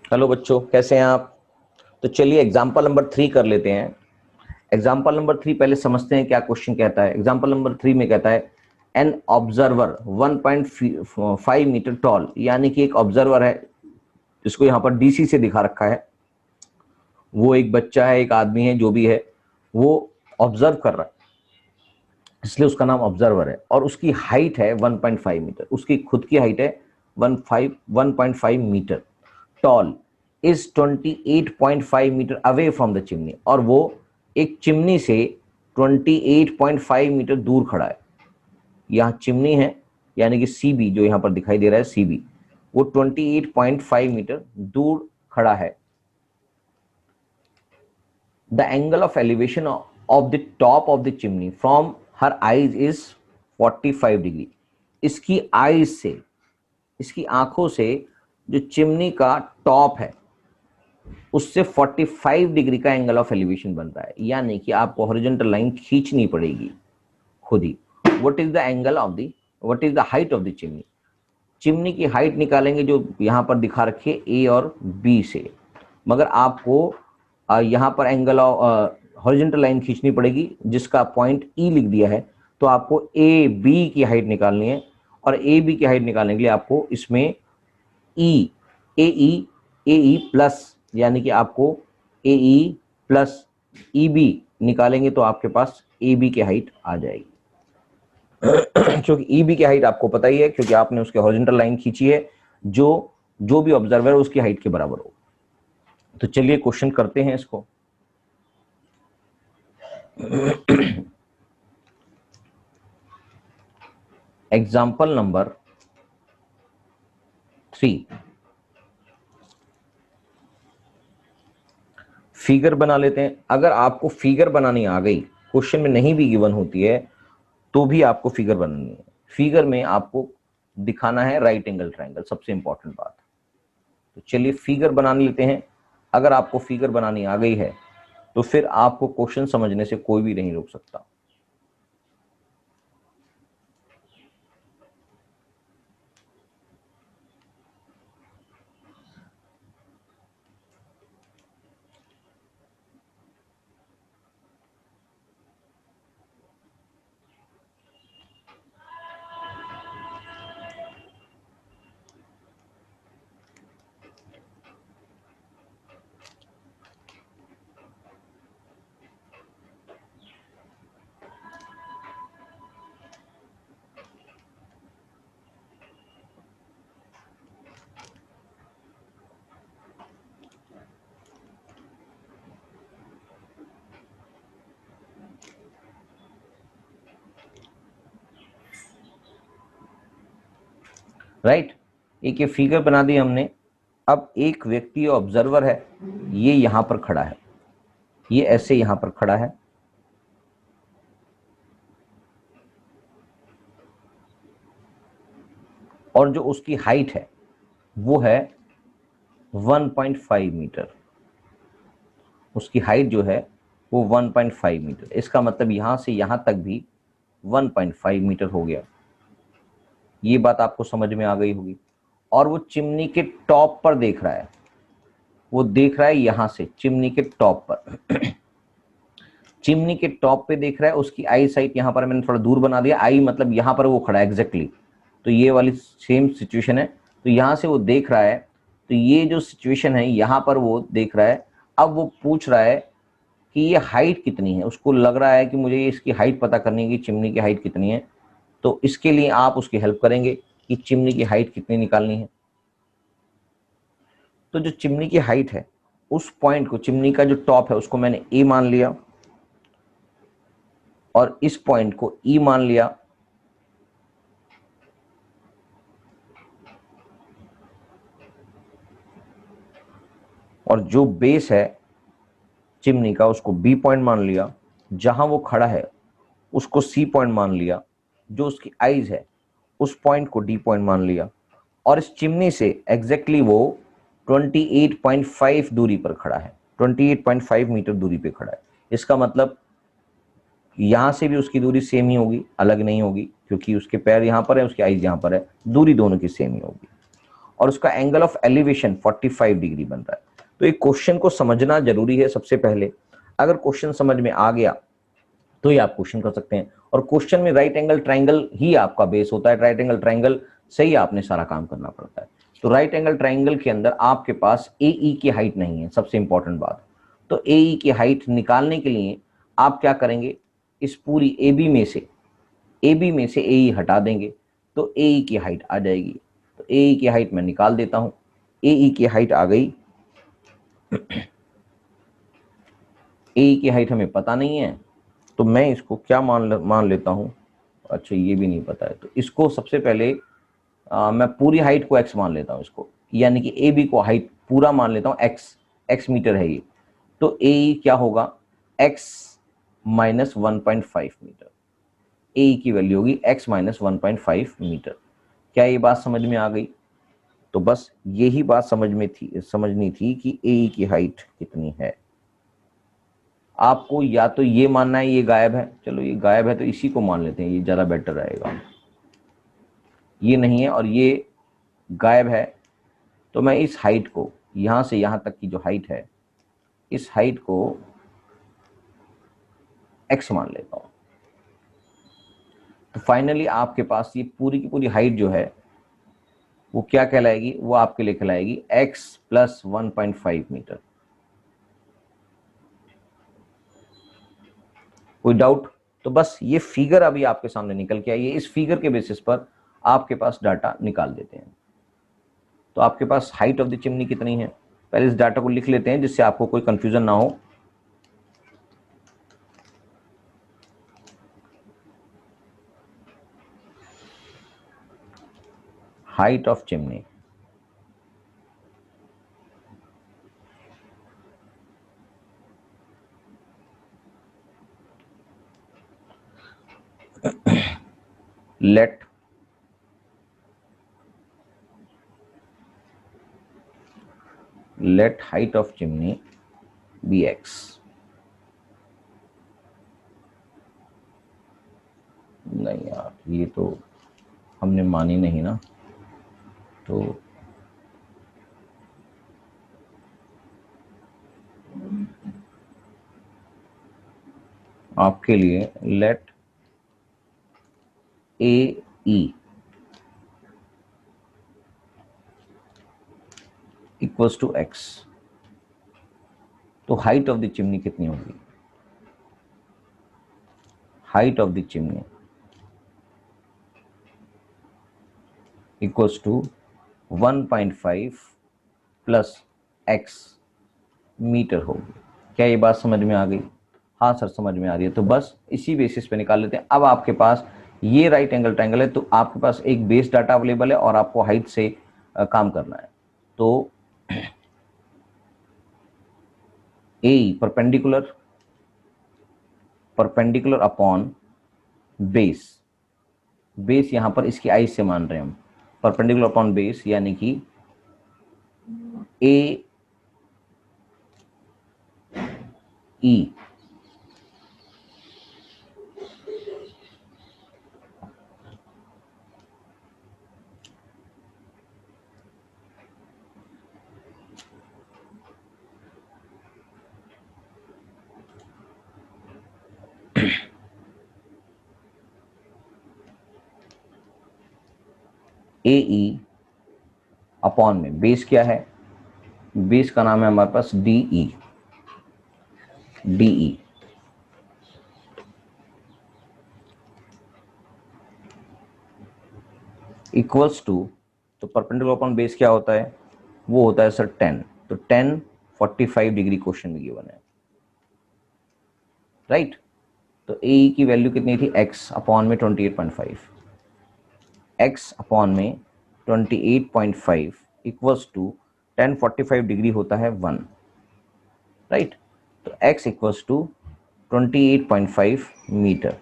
Hello बच्चों, कैसे हैं आप। तो चलिए एग्जाम्पल नंबर 3 कर लेते हैं। एग्जाम्पल नंबर 3 पहले समझते हैं क्या क्वेश्चन कहता है। एग्जाम्पल नंबर 3 में कहता है एन ऑब्जर्वर 1.5 मीटर टॉल, यानी कि एक ऑब्जर्वर है जिसको यहाँ पर डीसी से दिखा रखा है। वो एक बच्चा है, एक आदमी है, जो भी है वो ऑब्जर्व कर रहा है, इसलिए उसका नाम ऑब्जर्वर है। और उसकी हाइट है 1.5 मीटर, उसकी खुद की हाइट है 1.5 metre. Tall is 28.5 metre away from the chimney, और वो एक चिमनी से 28.5 मीटर दूर खड़ा है। यहाँ चिमनी है, यानी कि सीबी जो यहाँ पर दिखाई दे रहा है, सीबी वो 28.5 मीटर दूर खड़ा है। The angle of elevation of the top of the chimney from her eyes is 45 degree. इसकी आईज से, इसकी आंखों से जो चिमनी का टॉप है उससे 45 डिग्री का एंगल ऑफ एलिवेशन बन रहा है, यानी कि आपको हॉरिजॉन्टल लाइन खींचनी पड़ेगी खुद ही। What is the angle of the, what is the height of the chimney. Chimney की हाइट निकालेंगे जो यहां पर दिखा रखी है ए और बी से, मगर आपको यहां पर एंगल ऑफ हॉरिजॉन्टल लाइन खींचनी पड़ेगी जिसका पॉइंट ई लिख दिया है। तो आपको ए बी की हाइट निकालनी है, और ए बी की हाइट निकालने के लिए आपको इसमें ई ए ई प्लस, यानी कि आपको ए ई प्लस ई बी निकालेंगे तो आपके पास ए बी की हाइट आ जाएगी। क्योंकि ई बी की हाइट आपको पता ही है, क्योंकि आपने उसके हॉरिजॉन्टल लाइन खींची है जो जो भी ऑब्जर्वर है उसकी हाइट के बराबर हो। तो चलिए क्वेश्चन करते हैं इसको। एग्जाम्पल नंबर 3, फिगर बना लेते हैं। अगर आपको फिगर बनानी आ गई, क्वेश्चन में नहीं भी गिवन होती है तो भी आपको फिगर बनानी है। फिगर में आपको दिखाना है राइट एंगल ट्रायंगल, सबसे इंपॉर्टेंट बात। तो चलिए फिगर बना लेते हैं। अगर आपको फिगर बनानी आ गई है तो फिर आपको क्वेश्चन समझने से कोई भी नहीं रोक सकता। राइट, एक ये फिगर बना दी हमने। अब एक व्यक्ति ऑब्जर्वर है, ये यहां पर खड़ा है, ये ऐसे यहां पर खड़ा है, और जो उसकी हाइट है वो है 1.5 मीटर। उसकी हाइट जो है वो 1.5 मीटर। इसका मतलब यहां से यहां तक भी 1.5 मीटर हो गया। ये बात आपको समझ में आ गई होगी। और वो चिमनी के टॉप पर देख रहा है, वो देख रहा है यहां से चिमनी के टॉप पर। चिमनी के टॉप पे देख रहा है। उसकी आई साइट यहां पर मैंने थोड़ा दूर बना दिया, आई मतलब यहां पर वो खड़ा है एग्जैक्टली। तो ये वाली सेम सिचुएशन है। तो यहां से वो देख रहा है, तो ये जो सिचुएशन है यहां पर वो देख रहा है। अब वो पूछ रहा है कि ये हाइट कितनी है। उसको लग रहा है कि मुझे इसकी हाइट पता करनी है कि चिमनी की हाइट कितनी है। तो इसके लिए आप उसकी हेल्प करेंगे कि चिमनी की हाइट कितनी निकालनी है। तो जो चिमनी की हाइट है, उस पॉइंट को, चिमनी का जो टॉप है उसको मैंने ए मान लिया, और इस पॉइंट को ई मान लिया। और जो बेस है चिमनी का उसको बी पॉइंट मान लिया। जहां वो खड़ा है उसको सी पॉइंट मान लिया। जो उसकी आईज है उस पॉइंट को डी पॉइंट मान लिया। और इस चिमनी से एग्जैक्टली वो 28.5 दूरी पर खड़ा है, 28.5 मीटर दूरी पे खड़ा है। इसका मतलब यहां से भी उसकी दूरी सेम ही होगी, अलग नहीं होगी, क्योंकि उसके पैर यहां पर है, उसकी आईज यहां पर है, दूरी दोनों की सेम ही होगी। और उसका एंगल ऑफ एलिवेशन 45 डिग्री बन रहा है। तो एक क्वेश्चन को समझना जरूरी है सबसे पहले। अगर क्वेश्चन समझ में आ गया तो ये आप क्वेश्चन कर सकते हैं। और क्वेश्चन में राइट एंगल ट्राइंगल ही आपका बेस होता है, राइट एंगल ट्राइंगल से ही आपने सारा काम करना पड़ता है। तो राइट एंगल ट्राइंगल के अंदर आपके पास AE की हाइट नहीं है, सबसे इंपॉर्टेंट बात। तो AE की हाइट निकालने के लिए आप क्या करेंगे, इस पूरी AB में से AE हटा देंगे तो AE की हाइट आ जाएगी। तो AE की हाइट मैं निकाल देता हूं। AE की हाइट आ गई। AE की हाइट हमें पता नहीं है तो मैं इसको क्या मान लेता हूं। अच्छा, ये भी नहीं पता है तो इसको सबसे पहले मैं पूरी हाइट को x मान लेता हूं इसको, यानी कि AB को हाइट पूरा मान लेता हूं x मीटर है ये। तो AE क्या होगा, x माइनस 1.5 मीटर। AE की वैल्यू होगी x माइनस 1.5 मीटर। क्या ये बात समझ में आ गई? तो बस यही बात समझनी थी कि AE की हाइट कितनी है। आपको या तो ये मानना है ये गायब है, चलो ये गायब है तो इसी को मान लेते हैं, ये ज़्यादा बेटर रहेगा। ये नहीं है और ये गायब है तो मैं इस हाइट को, यहां से यहां तक की जो हाइट है, इस हाइट को x मान लेता हूं। तो फाइनली आपके पास ये पूरी की पूरी हाइट जो है वो क्या कहलाएगी, वो आपके लिए कहलाएगी x प्लस 1.5 मीटर। कोई डाउट? तो बस ये फिगर अभी आपके सामने निकल के आई है, इस फिगर के बेसिस पर आपके पास डाटा निकाल देते हैं। तो आपके पास हाइट ऑफ द चिमनी कितनी है, पहले इस डाटा को लिख लेते हैं जिससे आपको कोई कंफ्यूजन ना हो। Height of chimney let height of chimney be x। नहीं यार, ये तो हमने मानी नहीं ना, तो आपके लिए let AE equals to x। तो हाइट ऑफ द चिमनी कितनी होगी, height of the chimney equals to 1.5 plus x metre होगी। क्या ये बात समझ में आ गई? हाँ सर समझ में आ रही है। तो बस इसी बेसिस पे निकाल लेते हैं। अब आपके पास ये राइट एंगल ट्रायंगल है तो आपके पास एक बेस डाटा अवेलेबल है और आपको हाइट से काम करना है। तो ए परपेंडिकुलर अपॉन बेस, बेस यहां पर इसकी आई से मान रहे हैं हम, परपेंडिकुलर अपॉन बेस यानी कि ए ई AE अपॉन में बेस क्या है, बेस का नाम है हमारे पास DE इक्वल्स टू, तो परपेंडिकुलर अपॉन बेस क्या होता है, वो होता है सर 10। तो 10 45 डिग्री क्वेश्चन में गिवन है, राइट। तो AE की वैल्यू कितनी थी, x अपॉन में 28.5, x अपॉन में 28.5 इक्वल्स टू 10 45 डिग्री होता है 1, राइट। तो x equals to 28.5 metre,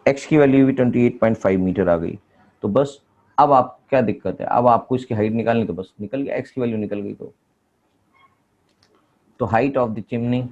x की वैल्यू भी 28.5 मीटर आ गई। तो बस अब आप क्या दिक्कत है, अब आपको इसकी हाइट निकालनी, तो बस निकल गया, x की वैल्यू निकल गई। तो height of the chimney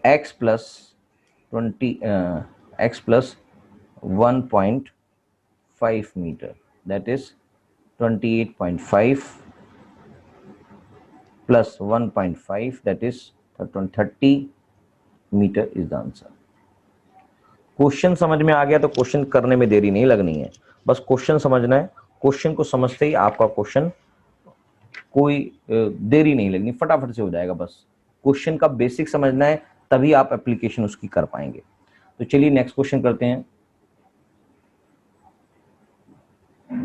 x plus 20 x plus 1.5 meter, that is 28.5 plus 1.5, that is 30 meter is the answer. Question समझ में आ गया तो क्वेश्चन करने में देरी नहीं लगनी है, बस क्वेश्चन समझना है। क्वेश्चन को समझते ही आपका क्वेश्चन कोई देरी नहीं लगनी, फटाफट से हो जाएगा। बस क्वेश्चन का बेसिक समझना है, तभी आप एप्लीकेशन उसकी कर पाएंगे। तो चलिए नेक्स्ट क्वेश्चन करते हैं।